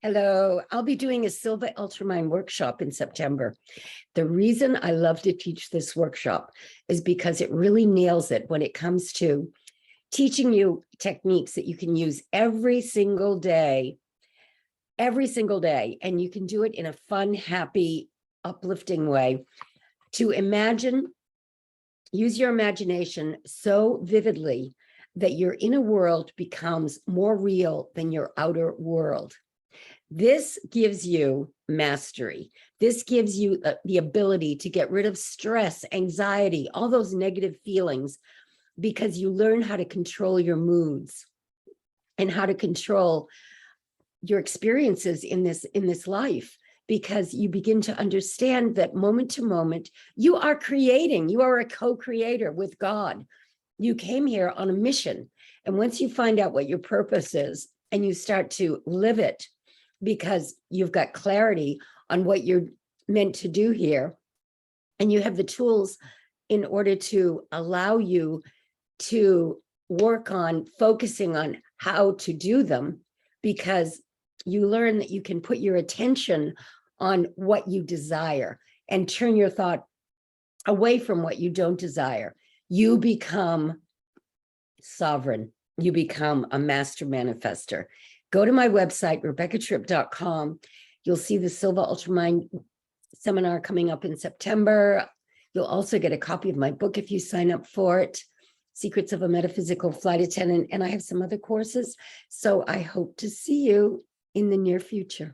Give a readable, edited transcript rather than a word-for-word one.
Hello, I'll be doing a Silva UltraMind workshop in September. The reason I love to teach this workshop is because it really nails it when it comes to teaching you techniques that you can use every single day, and you can do it in a fun, happy, uplifting way to use your imagination so vividly that your inner world becomes more real than your outer world. This gives you mastery. This gives you the ability to get rid of stress, anxiety, all those negative feelings, because you learn how to control your moods and how to control your experiences in this life, because you begin to understand that moment to moment, you are creating. You are a co-creator with God. You came here on a mission. And once you find out what your purpose is and you start to live it, because you've got clarity on what you're meant to do here, and you have the tools in order to allow you to work on focusing on how to do them, because you learn that you can put your attention on what you desire and turn your thought away from what you don't desire. You become sovereign. You become a master manifester. Go to my website, rebeccatripp.com. You'll see the Silva UltraMind seminar coming up in September. You'll also get a copy of my book if you sign up for it, Secrets of a Metaphysical Flight Attendant, and I have some other courses. So I hope to see you in the near future.